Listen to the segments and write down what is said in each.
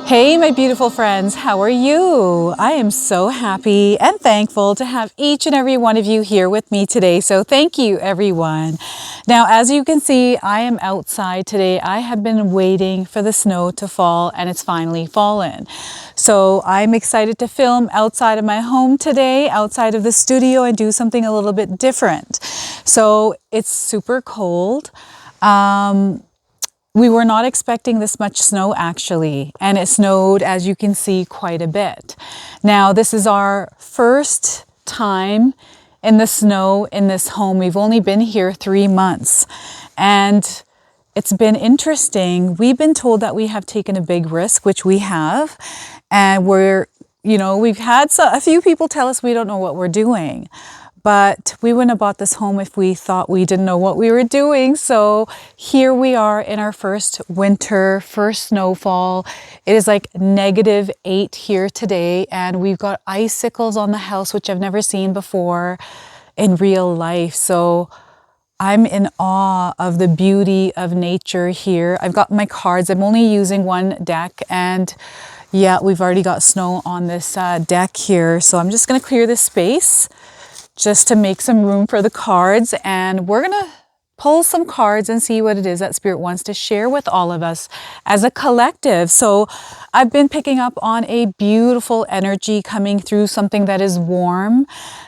Hey, my beautiful friends, how are you? I am so happy and thankful to have each and every one of you here with me today. So thank you, everyone. Now, as you can see, I am outside today. I have been waiting for the snow to fall and it's finally fallen. So I'm excited to film outside of my home today, outside of the studio, and do something a little bit different. So it's super cold. We were not expecting this much snow actually, and it snowed, as you can see, quite a bit. Now, this is our first time in the snow in this home. We've only been here 3 months, and it's been interesting. We've been told that we have taken a big risk, which we have, and we've had a few people tell us we don't know what we're doing. But we wouldn't have bought this home if we thought we didn't know what we were doing. So here we are in our first winter, first snowfall. It is like -8 here today, and we've got icicles on the house, which I've never seen before in real life. So I'm in awe of the beauty of nature here. I've got my cards. I'm only using one deck, and yeah, we've already got snow on this deck here. So I'm just going to clear this space just to make some room for the cards, and we're gonna pull some cards and see what it is that Spirit wants to share with all of us as a collective. So I've been picking up on a beautiful energy coming through, something that is warm,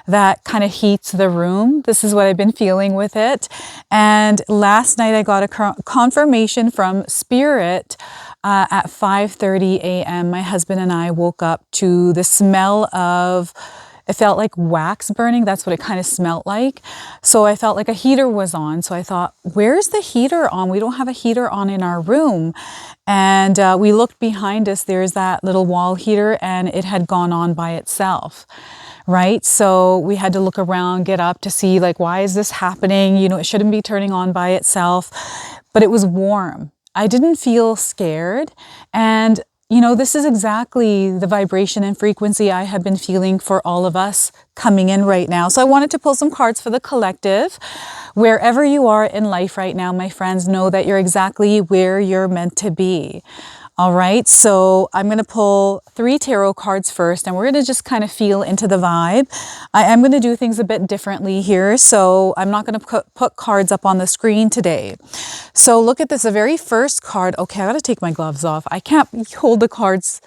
that kind of heats the room. This is what I've been feeling with it. And last night I got a confirmation from Spirit at 5:30 a.m. My husband and I woke up to the smell of, it felt like wax burning. That's what it kind of smelled like. So I felt like a heater was on. So I thought, where's the heater on? We don't have a heater on in our room. And we looked behind us. There's that little wall heater, and it had gone on by itself. Right? So we had to look around, get up to see, like, why is this happening? You know, it shouldn't be turning on by itself. But it was warm. I didn't feel scared. And you know, this is exactly the vibration and frequency I have been feeling for all of us coming in right now. So I wanted to pull some cards for the collective. Wherever you are in life right now, my friends, know that you're exactly where you're meant to be. All right, so I'm going to pull 3 tarot cards first, and we're going to just kind of feel into the vibe. I am going to do things a bit differently here, so I'm not going to put cards up on the screen today. So look at this, the very first card. Okay, I got to take my gloves off. I can't hold the cards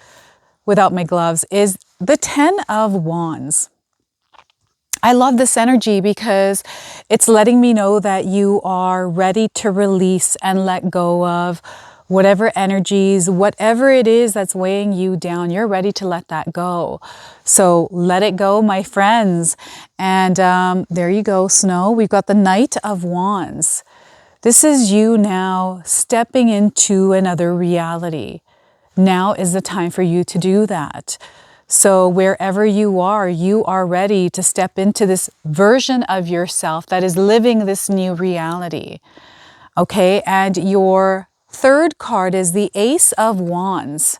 without my gloves. Is the 10 of Wands. I love this energy because it's letting me know that you are ready to release and let go of whatever energies, whatever it is that's weighing you down. You're ready to let that go. So let it go, my friends. And there you go, Snow. We've got the Knight of Wands. This is you now stepping into another reality. Now is the time for you to do that. So wherever you are ready to step into this version of yourself that is living this new reality. Okay, and your third card is the Ace of Wands.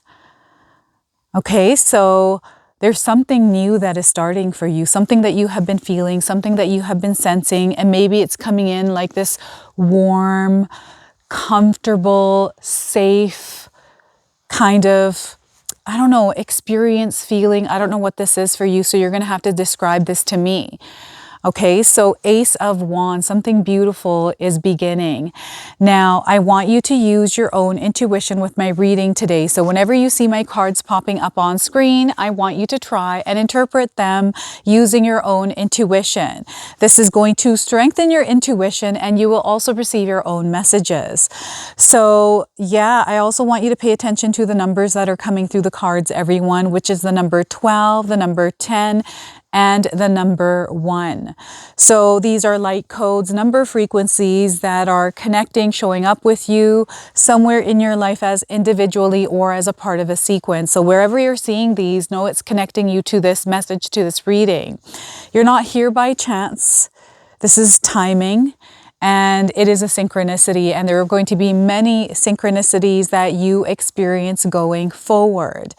Okay, so there's something new that is starting for you, something that you have been feeling, something that you have been sensing, and maybe it's coming in like this warm, comfortable, safe kind of, I don't know, experience, feeling. I don't know what this is for you, so you're going to have to describe this to me. Okay, so Ace of Wands, something beautiful is beginning. Now, I want you to use your own intuition with my reading today. So whenever you see my cards popping up on screen, I want you to try and interpret them using your own intuition. This is going to strengthen your intuition, and you will also receive your own messages. So yeah, I also want you to pay attention to the numbers that are coming through the cards, everyone, which is the number 12, the number 10, and the number 1. So these are light codes, number frequencies that are connecting, showing up with you somewhere in your life as individually or as a part of a sequence. So wherever you're seeing these, know it's connecting you to this message, to this reading. You're not here by chance. This is timing. And it is a synchronicity, and there are going to be many synchronicities that you experience going forward.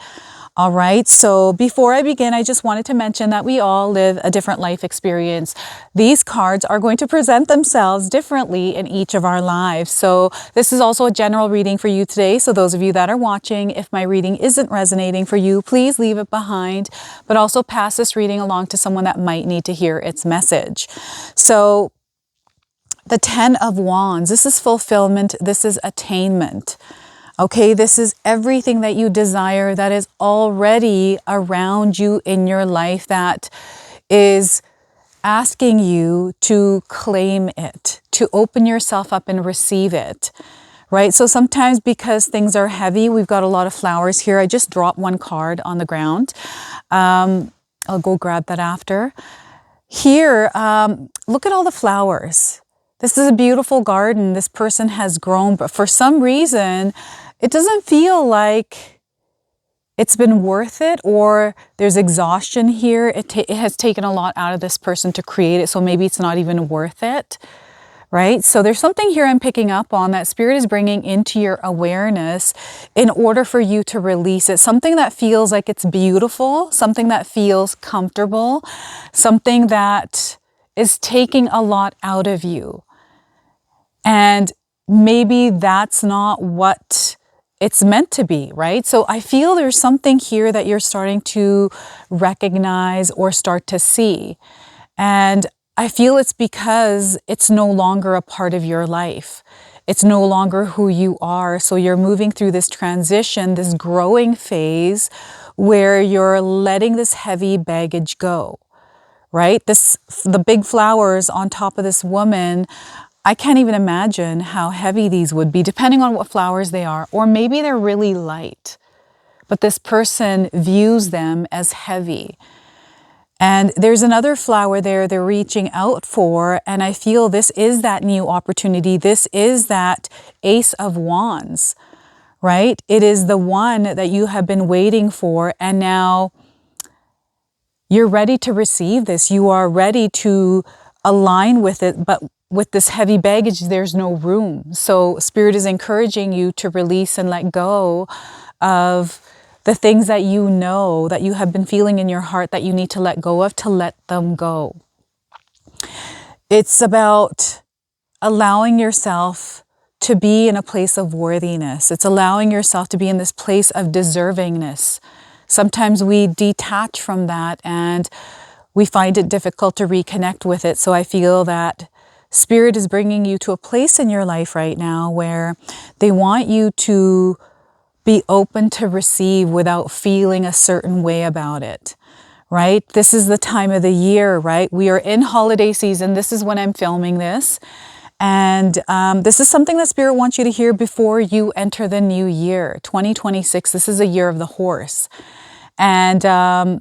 All right, so before I begin, I just wanted to mention that we all live a different life experience. These cards are going to present themselves differently in each of our lives. So this is also a general reading for you today. So those of you that are watching, if my reading isn't resonating for you, please leave it behind, but also pass this reading along to someone that might need to hear its message. So the 10 of Wands, this is fulfillment, this is attainment. Okay, this is everything that you desire that is already around you in your life that is asking you to claim it, to open yourself up and receive it, right? So sometimes because things are heavy, we've got a lot of flowers here. I just dropped one card on the ground. I'll go grab that after. Here, look at all the flowers. This is a beautiful garden this person has grown, but for some reason, it doesn't feel like it's been worth it, or there's exhaustion here. It has taken a lot out of this person to create it, so maybe it's not even worth it, right? So there's something here I'm picking up on that Spirit is bringing into your awareness in order for you to release it. Something that feels like it's beautiful, something that feels comfortable, something that is taking a lot out of you. And maybe that's not what it's meant to be, right? So I feel there's something here that you're starting to recognize or start to see. And I feel it's because it's no longer a part of your life. It's no longer who you are. So you're moving through this transition, this growing phase where you're letting this heavy baggage go, right? The big flowers on top of this woman, I can't even imagine how heavy these would be, depending on what flowers they are. Or maybe they're really light, but this person views them as heavy. And there's another flower there they're reaching out for, and I feel this is that new opportunity. This is that Ace of Wands, right? It is the one that you have been waiting for, and now you're ready to receive this. You are ready to align with it, but with this heavy baggage, there's no room. So Spirit is encouraging you to release and let go of the things that you know, that you have been feeling in your heart that you need to let go of, to let them go. It's about allowing yourself to be in a place of worthiness. It's allowing yourself to be in this place of deservingness. Sometimes we detach from that and we find it difficult to reconnect with it. So I feel that Spirit is bringing you to a place in your life right now where they want you to be open to receive without feeling a certain way about it, right? This is the time of the year, right? We are in holiday season. This is when I'm filming this. And this is something that Spirit wants you to hear before you enter the new year, 2026. This is a year of the horse. And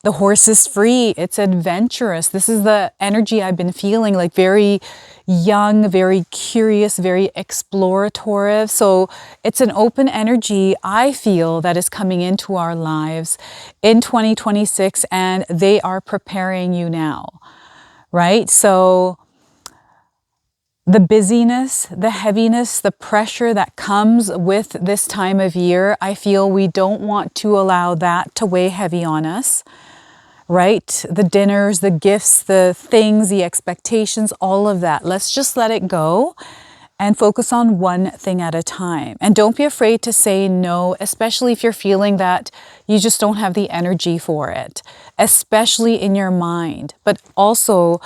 the horse is free. It's adventurous. This is the energy I've been feeling, like very young, very curious, very explorative. So it's an open energy, I feel, that is coming into our lives in 2026, and they are preparing you now, right? So the busyness, the heaviness, the pressure that comes with this time of year, I feel we don't want to allow that to weigh heavy on us. Right? The dinners, the gifts, the things, the expectations, all of that. Let's just let it go and focus on one thing at a time. And don't be afraid to say no, especially if you're feeling that you just don't have the energy for it, especially in your mind, but also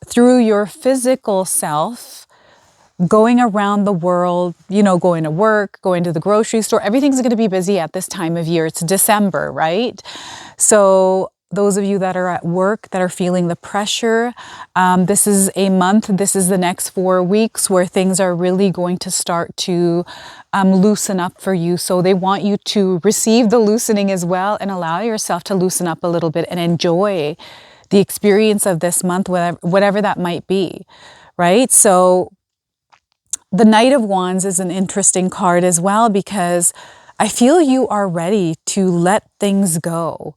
through your physical self, going around the world, you know, going to work, going to the grocery store, everything's going to be busy at this time of year. It's December, right? So those of you that are at work, that are feeling the pressure, this is a month, this is the next 4 weeks where things are really going to start to loosen up for you. So they want you to receive the loosening as well and allow yourself to loosen up a little bit and enjoy the experience of this month, whatever that might be, right? So the Knight of Wands is an interesting card as well, because I feel you are ready to let things go,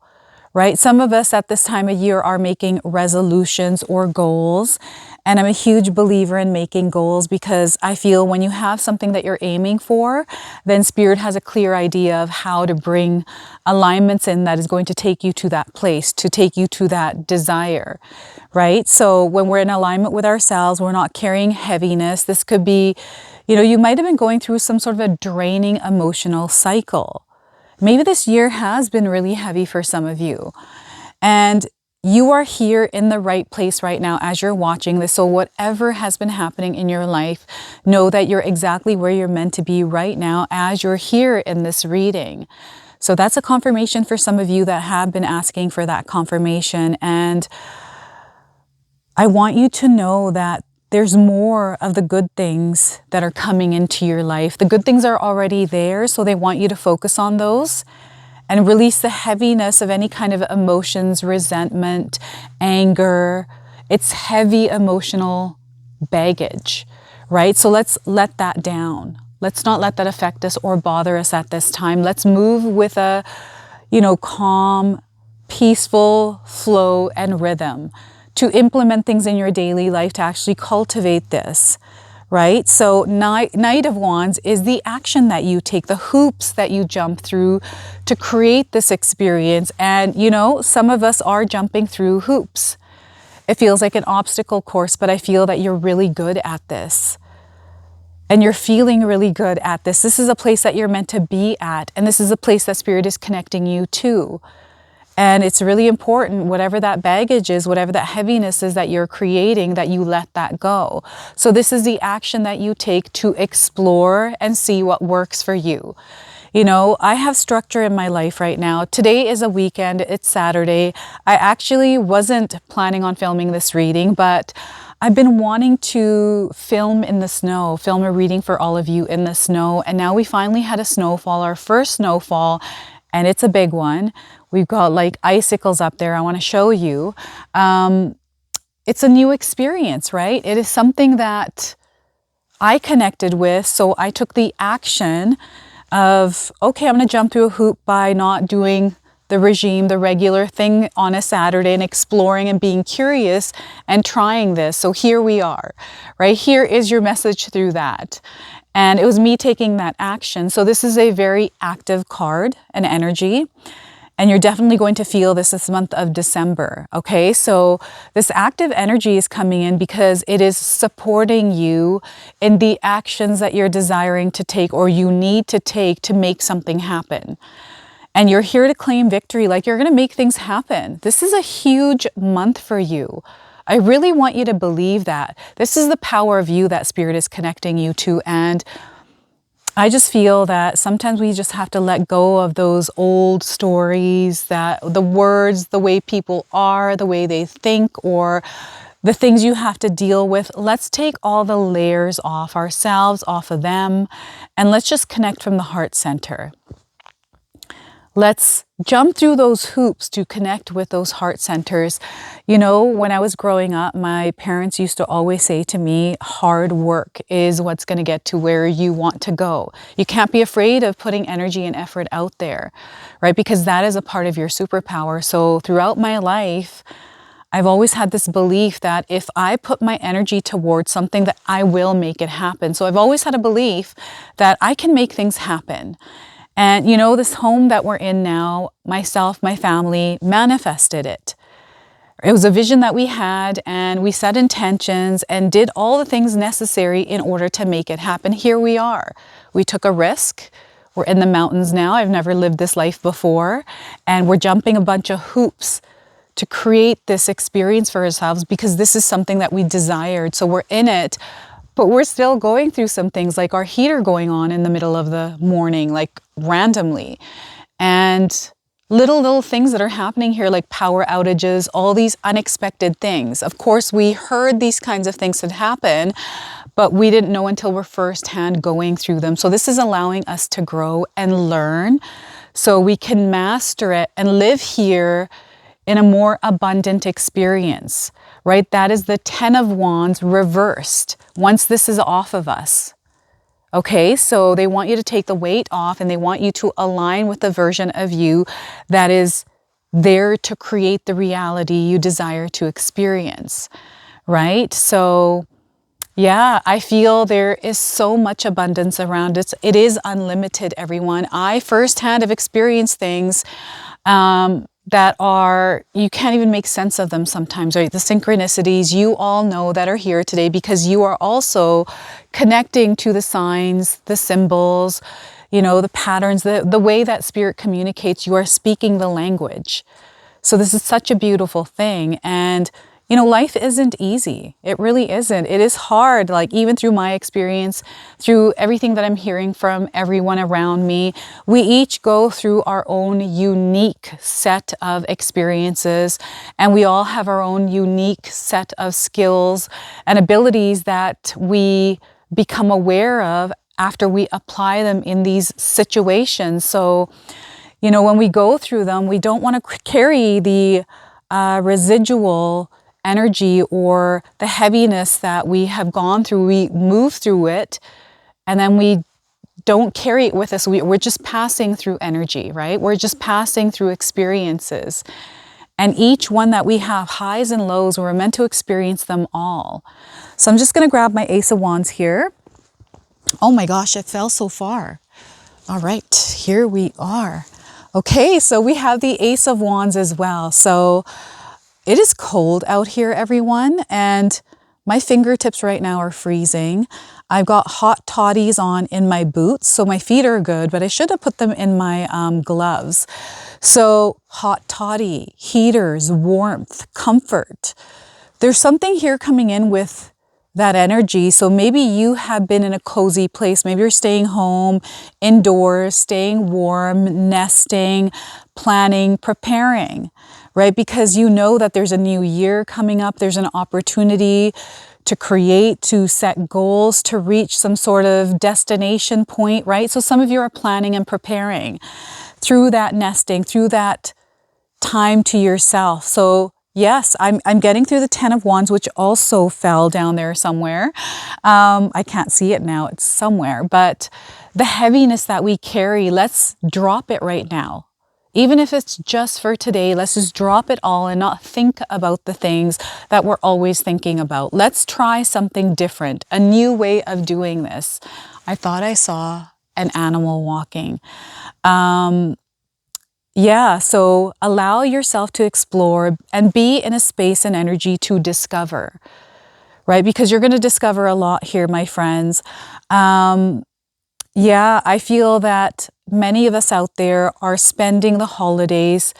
right? Some of us at this time of year are making resolutions or goals. And I'm a huge believer in making goals because I feel when you have something that you're aiming for, then Spirit has a clear idea of how to bring alignments in that is going to take you to that place, to take you to that desire, right? So when we're in alignment with ourselves, we're not carrying heaviness. This could be, you know, you might have been going through some sort of a draining emotional cycle. Maybe this year has been really heavy for some of you. And you are here in the right place right now as you're watching this. So whatever has been happening in your life, know that you're exactly where you're meant to be right now as you're here in this reading. So that's a confirmation for some of you that have been asking for that confirmation. And I want you to know that there's more of the good things that are coming into your life. The good things are already there, so they want you to focus on those and release the heaviness of any kind of emotions, resentment, anger. It's heavy emotional baggage, right? So let's let that down. Let's not let that affect us or bother us at this time. Let's move with a, you know, calm, peaceful flow and rhythm to implement things in your daily life, to actually cultivate this, right? So Knight of Wands is the action that you take, the hoops that you jump through to create this experience. And, you know, some of us are jumping through hoops. It feels like an obstacle course, but I feel that you're really good at this. And you're feeling really good at this. This is a place that you're meant to be at. And this is a place that Spirit is connecting you to. And it's really important, whatever that baggage is, whatever that heaviness is that you're creating, that you let that go. So this is the action that you take to explore and see what works for you. You know, I have structure in my life right now. Today is a weekend. It's Saturday. I actually wasn't planning on filming this reading, but I've been wanting to film in the snow, film a reading for all of you in the snow. And now we finally had a snowfall, our first snowfall, and it's a big one. We've got like icicles up there. I want to show you. It's a new experience, right? It is something that I connected with. So I took the action of, okay, I'm going to jump through a hoop by not doing the regime, the regular thing on a Saturday, and exploring and being curious and trying this. So here we are, right? Here is your message through that. And it was me taking that action. So this is a very active card and energy. And you're definitely going to feel this month of December, okay? So this active energy is coming in because it is supporting you in the actions that you're desiring to take or you need to take to make something happen. And you're here to claim victory, like you're gonna make things happen. This is a huge month for you. I really want you to believe that. This is the power of you that Spirit is connecting you to. And I just feel that sometimes we just have to let go of those old stories, that the words, the way people are, the way they think, or the things you have to deal with. Let's take all the layers off ourselves, off of them, and let's just connect from the heart center. Let's jump through those hoops to connect with those heart centers. You know, when I was growing up, my parents used to always say to me, hard work is what's going to get to where you want to go. You can't be afraid of putting energy and effort out there, right? Because that is a part of your superpower. So throughout my life, I've always had this belief that if I put my energy towards something, that I will make it happen. So I've always had a belief that I can make things happen. And you know, this home that we're in now, myself, my family manifested it. It was a vision that we had, and we set intentions and did all the things necessary in order to make it happen. Here we are. We took a risk. We're in the mountains now. I've never lived this life before. And we're jumping a bunch of hoops to create this experience for ourselves because this is something that we desired. So we're in it. But we're still going through some things, like our heater going on in the middle of the morning, like randomly. And little things that are happening here, like power outages, all these unexpected things. Of course, we heard these kinds of things had happen, but we didn't know until we're firsthand going through them. So this is allowing us to grow and learn so we can master it and live here in a more abundant experience, right? That is the 10 of Wands reversed once this is off of us. Okay, so they want you to take the weight off and they want you to align with the version of you that is there to create the reality you desire to experience, right? So yeah, I feel there is so much abundance around it. It is unlimited, everyone. I firsthand have experienced things that are, you can't even make sense of them sometimes, right? The synchronicities you all know that are here today, because you are also connecting to the signs, the symbols, you know, the patterns, the way that spirit communicates. You are speaking the language. So this is such a beautiful thing. And you know, life isn't easy. It really isn't. It is hard, like even through my experience, through everything that I'm hearing from everyone around me. We each go through our own unique set of experiences, and we all have our own unique set of skills and abilities that we become aware of after we apply them in these situations. So, you know, when we go through them, we don't want to carry the residual energy or the heaviness that we have gone through. We move through it and then we don't carry it with us. We're just passing through energy, right? We're just passing through experiences. And each one that we have, highs and lows, we're meant to experience them all. So I'm just going to grab my Ace of Wands here. Oh my gosh, it fell so far. All right, here we are. Okay, so we have the Ace of Wands as well. So it is cold out here, everyone, and my fingertips right now are freezing. I've got hot toddies on in my boots, so my feet are good, but I should have put them in my gloves. So hot toddy, heaters, warmth, comfort. There's something here coming in with that energy. So maybe you have been in a cozy place. Maybe you're staying home, indoors, staying warm, nesting, planning, preparing, right? Because you know that there's a new year coming up. There's an opportunity to create, to set goals, to reach some sort of destination point, right? So some of you are planning and preparing through that nesting, through that time to yourself. So yes, I'm getting through the Ten of Wands, which also fell down there somewhere. I can't see it now, it's somewhere. But the heaviness that we carry, let's drop it right now. Even if it's just for today, let's just drop it all and not think about the things that we're always thinking about. Let's try something different, a new way of doing this. I thought I saw an animal walking. Yeah, so allow yourself to explore and be in a space and energy to discover, right? Because you're going to discover a lot here, my friends. Yeah, I feel that many of us out there are spending the holidays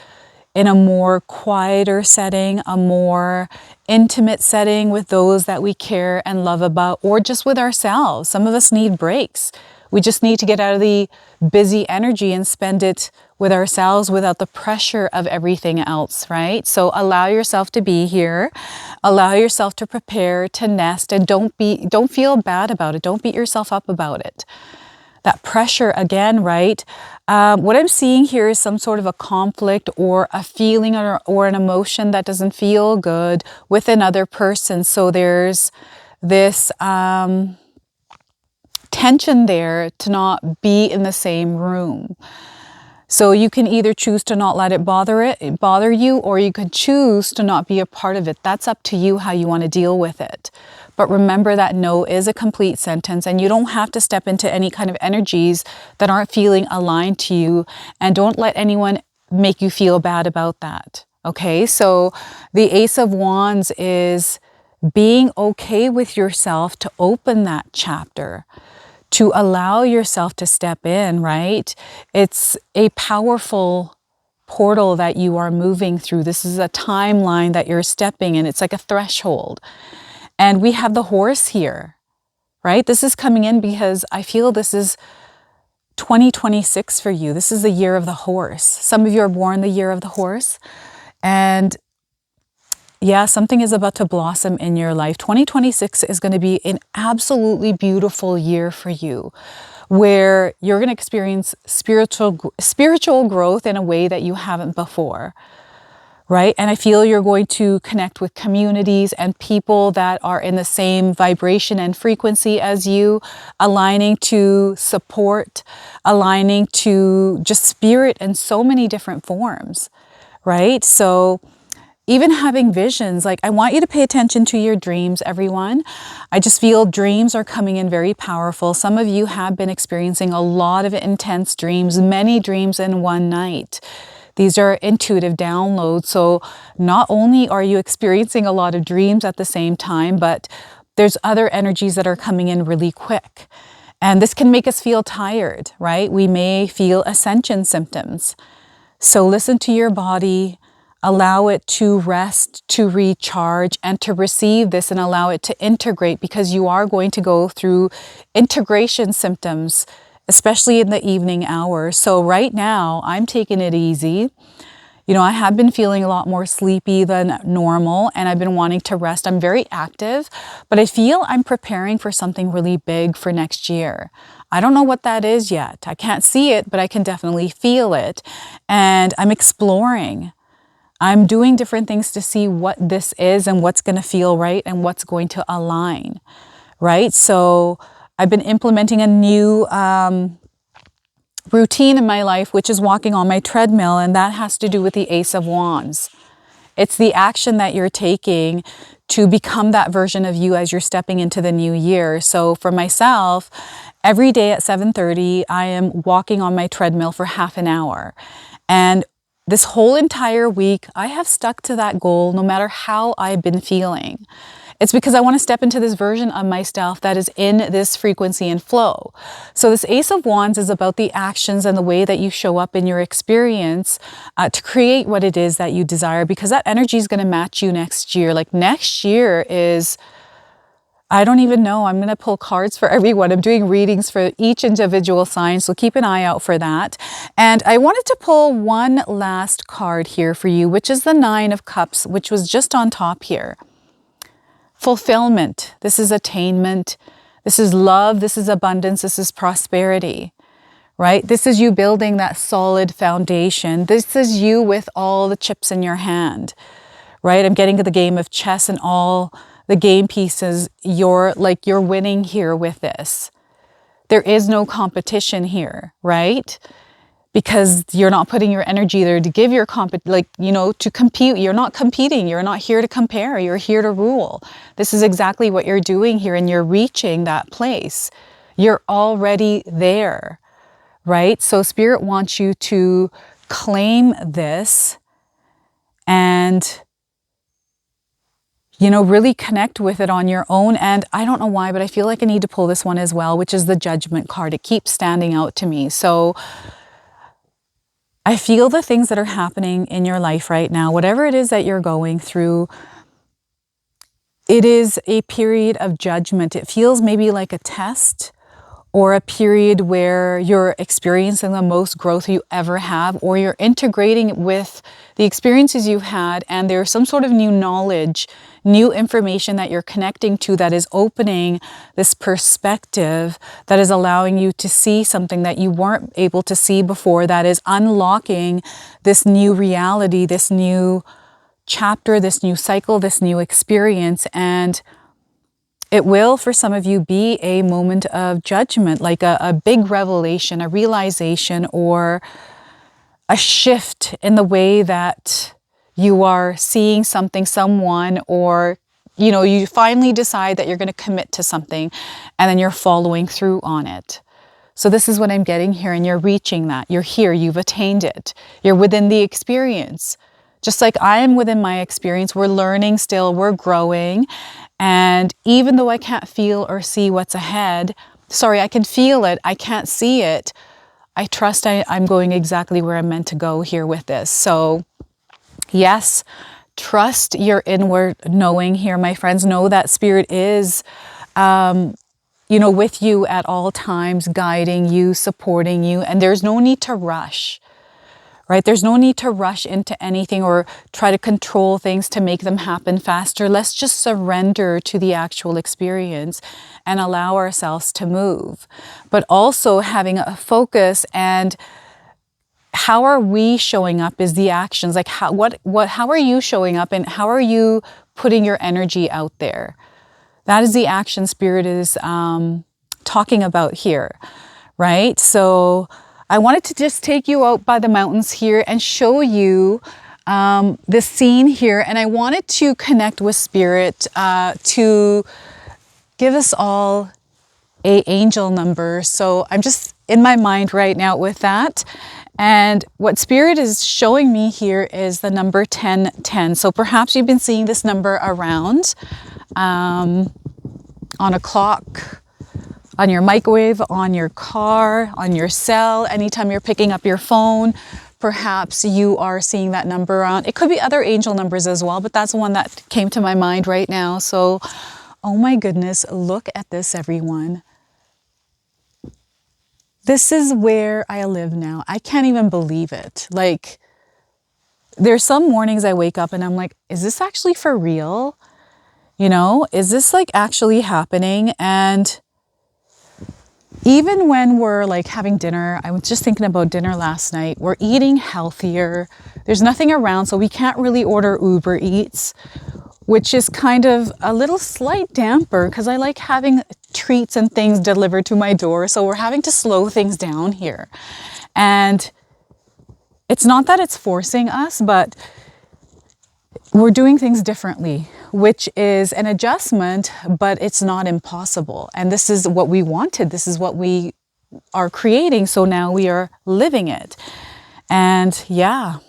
in a more quieter setting, a more intimate setting with those that we care and love about, or just with ourselves. Some of us need breaks. We just need to get out of the busy energy and spend it with ourselves without the pressure of everything else, right? So allow yourself to be here. Allow yourself to prepare, to nest, and don't feel bad about it. Don't beat yourself up about it. That pressure again, right? What I'm seeing here is some sort of a conflict or a feeling or an emotion that doesn't feel good with another person. So there's this tension there to not be in the same room. So you can either choose to not let it bother you, or you can choose to not be a part of it. That's up to you how you want to deal with it. But remember that no is a complete sentence, and you don't have to step into any kind of energies that aren't feeling aligned to you, and don't let anyone make you feel bad about that. Okay, so the Ace of Wands is being okay with yourself to open that chapter, to allow yourself to step in, right? It's a powerful portal that you are moving through. This is a timeline that you're stepping in. It's like a threshold. And we have the horse here, right? This is coming in because I feel this is 2026 for you. This is the year of the horse. Some of you are born the year of the horse. And yeah, something is about to blossom in your life. 2026 is going to be an absolutely beautiful year for you, where you're going to experience spiritual growth in a way that you haven't before, right? And I feel you're going to connect with communities and people that are in the same vibration and frequency as you, aligning to support, aligning to just spirit in so many different forms, right? So even having visions, like I want you to pay attention to your dreams, everyone. I just feel dreams are coming in very powerful. Some of you have been experiencing a lot of intense dreams, many dreams in one night. These are intuitive downloads. So not only are you experiencing a lot of dreams at the same time, but there's other energies that are coming in really quick. And this can make us feel tired, right? We may feel ascension symptoms. So listen to your body. Allow it to rest, to recharge, and to receive this and allow it to integrate, because you are going to go through integration symptoms, especially in the evening hours. So right now, I'm taking it easy. You know, I have been feeling a lot more sleepy than normal, and I've been wanting to rest. I'm very active, but I feel I'm preparing for something really big for next year. I don't know what that is yet. I can't see it, but I can definitely feel it. And I'm exploring. I'm doing different things to see what this is and what's going to feel right and what's going to align, right? So I've been implementing a new routine in my life, which is walking on my treadmill, and that has to do with the Ace of Wands. It's the action that you're taking to become that version of you as you're stepping into the new year. So for myself, every day at 7:30, I am walking on my treadmill for half an hour. And this whole entire week, I have stuck to that goal no matter how I've been feeling. It's because I want to step into this version of myself that is in this frequency and flow. So this Ace of Wands is about the actions and the way that you show up in your experience to create what it is that you desire, because that energy is going to match you next year. Like next year is, I don't even know. I'm going to pull cards for everyone. I'm doing readings for each individual sign, so keep an eye out for that. And I wanted to pull one last card here for you, which is the Nine of Cups, which was just on top here. Fulfillment. This is attainment. This is love. This is abundance. This is prosperity, right? This is you building that solid foundation. This is you with all the chips in your hand, right? I'm getting to the game of chess and all the game pieces. You're winning here with this. There is no competition here, right? Because you're not putting your energy there to give your to compete. You're not competing. You're not here to compare. You're here to rule. This is exactly what you're doing here, and you're reaching that place. You're already there, right? So Spirit wants you to claim this and really connect with it on your own. And I don't know why, but I feel like I need to pull this one as well, which is the Judgment card. It keeps standing out to me. So I feel the things that are happening in your life right now, whatever it is that you're going through, it is a period of judgment. It feels maybe like a test, or a period where you're experiencing the most growth you ever have, or you're integrating with the experiences you've had, and there's some sort of new knowledge, new information that you're connecting to that is opening this perspective, that is allowing you to see something that you weren't able to see before, that is unlocking this new reality, this new chapter, this new cycle, this new experience. And it will, for some of you, be a moment of judgment, like a big revelation, a realization, or a shift in the way that you are seeing something, someone, or, you finally decide that you're going to commit to something, and then you're following through on it. So this is what I'm getting here, and you're reaching that. You're here, you've attained it. You're within the experience. Just like I am within my experience, we're learning still, we're growing. And even though I can't feel or see what's ahead, I can feel it, I can't see it, I trust I'm going exactly where I'm meant to go here with this. So yes, trust your inward knowing here, my friends. Know that Spirit is, with you at all times, guiding you, supporting you, and there's no need to rush. Right? There's no need to rush into anything or try to control things to make them happen faster. Let's just surrender to the actual experience and allow ourselves to move. But also having a focus, and how are we showing up is the actions. Like how are you showing up, and how are you putting your energy out there? That is the action Spirit is talking about here, right? So I wanted to just take you out by the mountains here and show you this scene here, and I wanted to connect with Spirit to give us all a angel number. So I'm just in my mind right now with that. And what Spirit is showing me here is the number 1010. So perhaps you've been seeing this number around on a clock, on your microwave, on your car, on your cell, anytime you're picking up your phone. Perhaps you are seeing that number around. It could be other angel numbers as well, but that's the one that came to my mind right now. So, oh my goodness, look at this, everyone. This is where I live now. I can't even believe it. Like, there's some mornings I wake up and I'm like, is this actually for real? You know, is this like actually happening? And even when we're like having dinner, I was just thinking about dinner last night, we're eating healthier. There's nothing around, so we can't really order Uber Eats, which is kind of a little slight damper because I like having treats and things delivered to my door. So we're having to slow things down here. And it's not that it's forcing us, but we're doing things differently, which is an adjustment, but it's not impossible. And this is what we wanted. This is what we are creating. So now we are living it. And yeah,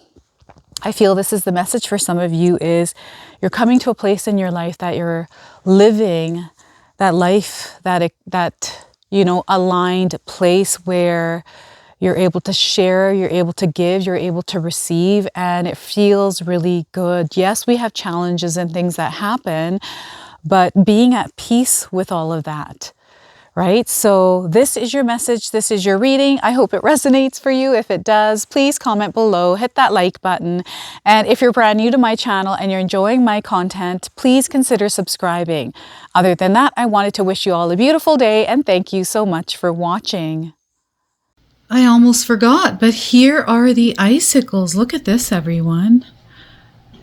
I feel this is the message for some of you is you're coming to a place in your life that you're living that life, that you know, aligned place where you're able to share, you're able to give, you're able to receive, and it feels really good. Yes, we have challenges and things that happen, but being at peace with all of that, right? So this is your message. This is your reading. I hope it resonates for you. If it does, please comment below, hit that like button. And if you're brand new to my channel and you're enjoying my content, please consider subscribing. Other than that, I wanted to wish you all a beautiful day and thank you so much for watching. I almost forgot, but here are the icicles. Look at this, everyone.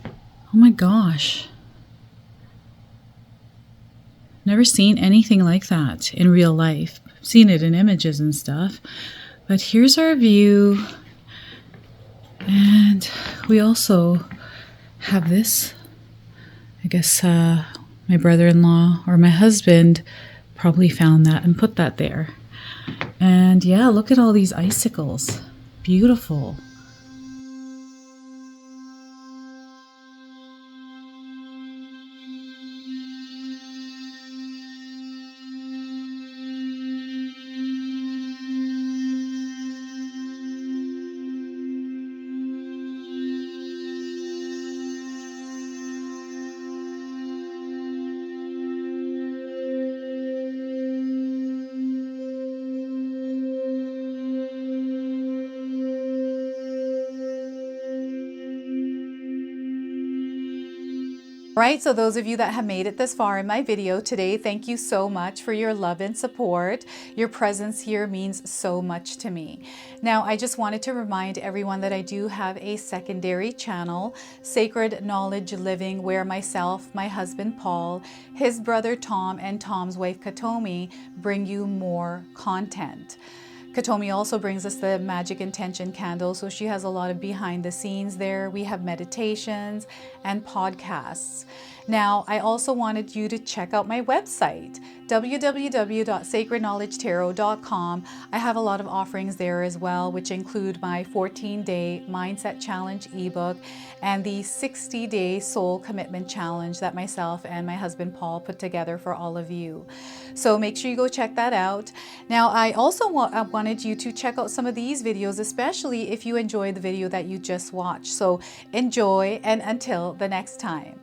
Oh my gosh. Never seen anything like that in real life. I've seen it in images and stuff. But here's our view. And we also have this. I guess my brother-in-law or my husband probably found that and put that there. And yeah, look at all these icicles. Beautiful. Right, so those of you that have made it this far in my video today, thank you so much for your love and support. Your presence here means so much to me. Now, I just wanted to remind everyone that I do have a secondary channel, Sacred Knowledge Living, where myself, my husband Paul, his brother Tom, and Tom's wife Katomi bring you more content. Katomi also brings us the Magic Intention candle, so she has a lot of behind the scenes there. We have meditations and podcasts. Now, I also wanted you to check out my website, www.sacredknowledgetarot.com. I have a lot of offerings there as well, which include my 14-day Mindset Challenge ebook and the 60-day Soul Commitment Challenge that myself and my husband Paul put together for all of you. So make sure you go check that out. Now, I also wanted you to check out some of these videos, especially if you enjoyed the video that you just watched. So enjoy, and until the next time.